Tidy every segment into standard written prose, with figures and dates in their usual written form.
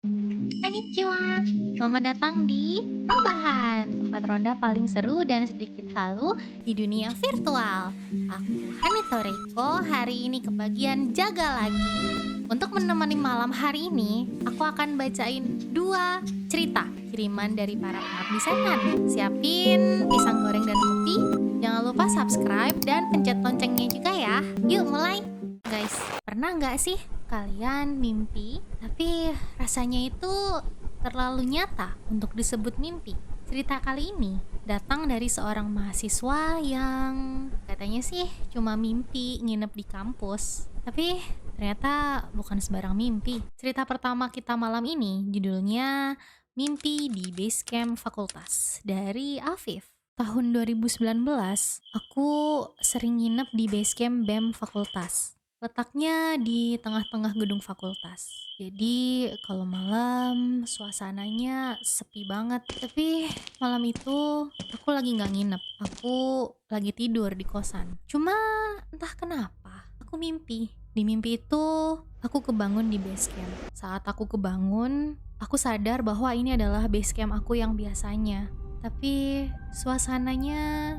Konnichiwa, selamat datang di Rebahan, tempat ronda paling seru dan sedikit halu di dunia virtual. Aku Hanito Reiko, hari ini kebagian jaga lagi. Untuk menemani malam hari ini, aku akan bacain dua cerita kiriman dari para pengabdi setan. Siapin pisang goreng dan kopi, jangan lupa subscribe dan pencet loncengnya juga ya. Yuk mulai! Guys, pernah nggak sih kalian mimpi, tapi rasanya itu terlalu nyata untuk disebut mimpi? Cerita kali ini datang dari seorang mahasiswa yang katanya sih cuma mimpi nginep di kampus. Tapi ternyata bukan sembarang mimpi. Cerita pertama kita malam ini judulnya Mimpi di Basecamp Fakultas dari Afif. Tahun 2019, aku sering nginep di Basecamp BEM Fakultas. Letaknya di tengah-tengah gedung fakultas. Jadi kalau malam suasananya sepi banget. Tapi malam itu aku lagi nggak nginep. Aku lagi tidur di kosan. Cuma entah kenapa aku mimpi. Di mimpi itu aku kebangun di base camp. Saat aku kebangun, aku sadar bahwa ini adalah base camp aku yang biasanya. Tapi suasananya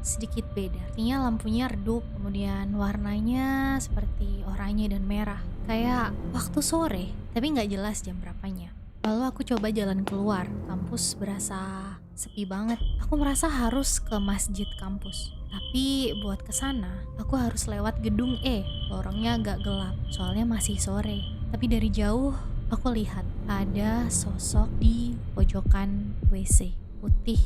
sedikit beda. Artinya lampunya redup, kemudian warnanya seperti oranye dan merah. Kayak waktu sore, tapi nggak jelas jam berapanya. Lalu aku coba jalan keluar, kampus berasa sepi banget. Aku merasa harus ke masjid kampus. Tapi buat kesana, aku harus lewat gedung E. Lorongnya agak gelap, soalnya masih sore. Tapi dari jauh, aku lihat ada sosok di pojokan WC. Putih,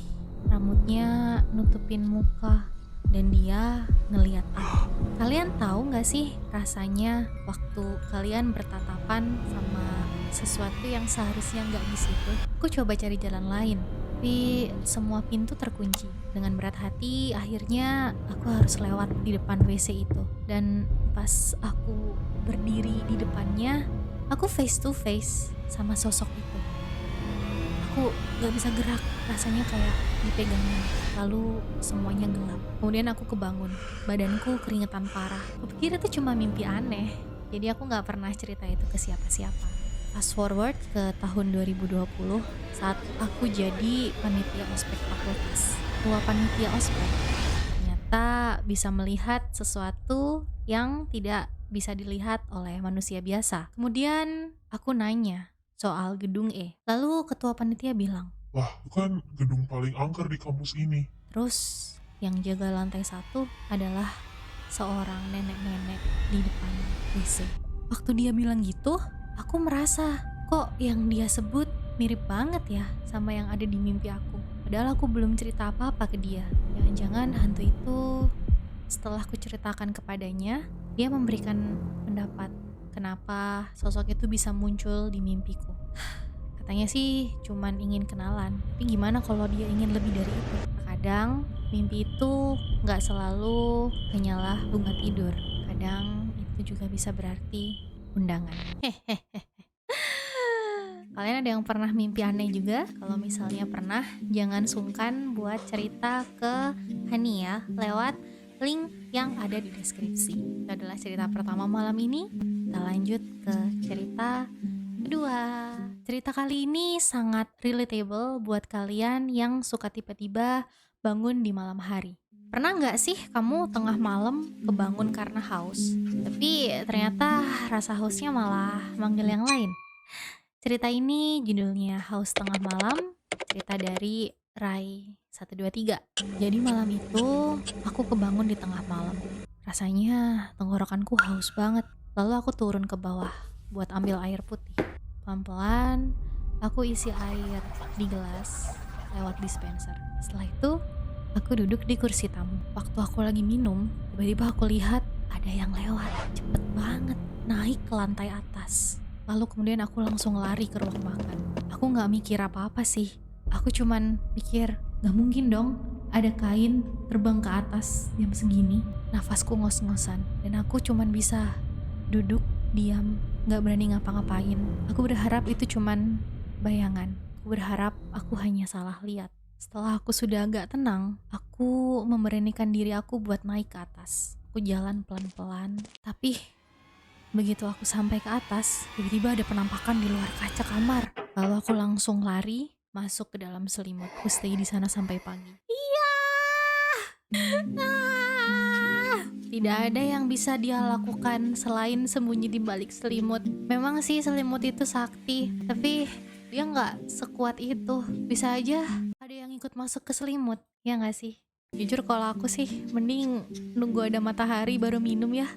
rambutnya nutupin muka, dan dia ngeliat aku. Kalian tahu gak sih rasanya waktu kalian bertatapan sama sesuatu yang seharusnya gak di situ? Aku coba cari jalan lain, tapi semua pintu terkunci. Dengan berat hati, akhirnya aku harus lewat di depan WC itu. Dan pas aku berdiri di depannya, aku face to face sama sosok itu. Aku gak bisa gerak, rasanya kayak dipegangin. Lalu semuanya gelap. Kemudian aku kebangun, badanku keringetan parah. Aku pikir itu cuma mimpi aneh, jadi aku gak pernah cerita itu ke siapa-siapa. Fast forward ke tahun 2020, saat aku jadi panitia ospek fakultas. Ketua panitia ospek ternyata bisa melihat sesuatu yang tidak bisa dilihat oleh manusia biasa. Kemudian aku nanya soal gedung E. Lalu ketua panitia bilang, Wah, itu kan gedung paling angker di kampus ini. terus yang jaga lantai 1 adalah seorang nenek-nenek di depan WC. Waktu dia bilang gitu, aku merasa kok yang dia sebut mirip banget ya sama yang ada di mimpi aku. Padahal aku belum cerita apa-apa ke dia. Jangan-jangan hantu itu setelah aku ceritakan kepadanya, dia memberikan pendapat kenapa sosok itu bisa muncul di mimpiku. Katanya sih cuman ingin kenalan, tapi gimana kalau dia ingin lebih dari itu? Kadang mimpi itu nggak selalu hanyalah bunga tidur. Kadang itu juga bisa berarti undangan. Hehehe. Kalian ada yang pernah mimpi aneh juga? Kalau misalnya pernah, jangan sungkan buat cerita ke Hani ya, lewat link yang ada di deskripsi. Itu adalah cerita pertama malam ini. Kita lanjut ke cerita kedua. Cerita kali ini sangat relatable buat kalian yang suka tiba-tiba bangun di malam hari. Pernah nggak sih kamu tengah malam kebangun karena haus, tapi ternyata rasa hausnya malah manggil yang lain? Cerita ini judulnya Haus Tengah Malam, cerita dari Rai 123. Jadi malam itu aku kebangun di tengah malam. Rasanya tenggorokanku haus banget. Lalu aku turun ke bawah buat ambil air putih. Pelan-pelan aku isi air di gelas lewat dispenser. Setelah itu aku duduk di kursi tamu. Waktu aku lagi minum, tiba-tiba aku lihat ada yang lewat. Cepet banget naik ke lantai atas. Lalu kemudian aku langsung lari ke ruang makan. Aku gak mikir apa-apa sih. Aku cuman pikir, gak mungkin dong ada kain terbang ke atas jam segini. Nafasku ngos-ngosan. Dan aku cuman bisa duduk, diam, gak berani ngapa-ngapain. Aku berharap itu cuman bayangan. Aku berharap aku hanya salah lihat. Setelah aku sudah agak tenang, aku memberanikan diri aku buat naik ke atas. Aku jalan pelan-pelan, tapi Begitu aku sampai ke atas, tiba-tiba ada penampakan di luar kaca kamar. Lalu aku langsung lari masuk ke dalam selimut. Aku stay di sana sampai pagi. Iya. Tidak ada yang bisa dia lakukan selain sembunyi di balik selimut. Memang sih selimut itu sakti, tapi dia nggak sekuat itu. Bisa aja ada yang ikut masuk ke selimut, ya nggak sih? Jujur kalau aku sih mending nunggu ada matahari baru minum ya,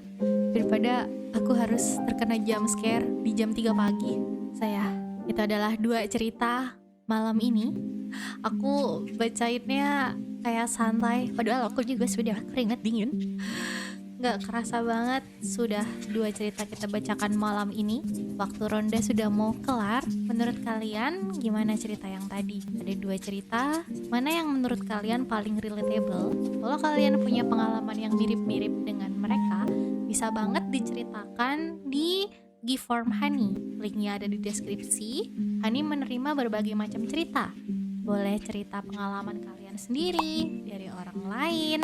daripada aku harus terkena jump scare di jam 3 pagi. Itu adalah 2 cerita malam ini. Aku bacainnya kayak santai, padahal aku juga sudah keringat dingin. Gak kerasa banget sudah 2 cerita kita bacakan malam ini. Waktu ronda sudah mau kelar. Menurut kalian gimana cerita yang tadi? Ada 2 cerita, mana yang menurut kalian paling relatable? Kalau kalian punya pengalaman yang mirip-mirip dengan mereka, bisa banget diceritakan di Gift Form Hani. Linknya ada di deskripsi. Hani menerima berbagai macam cerita. Boleh cerita pengalaman kalian sendiri, dari orang lain,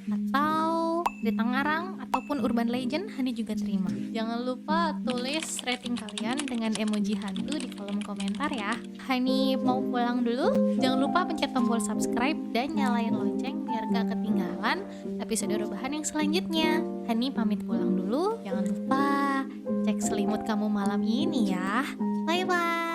atau cerita ngarang ataupun urban legend, Hani juga terima. Jangan lupa tulis rating kalian dengan emoji hantu di kolom komentar ya. Hani mau pulang dulu. Jangan lupa pencet tombol subscribe dan nyalain lonceng biar gak ketinggalan episode rebahan yang selanjutnya. Hani pamit pulang dulu. Jangan lupa cek selimut kamu malam ini ya. Bye bye.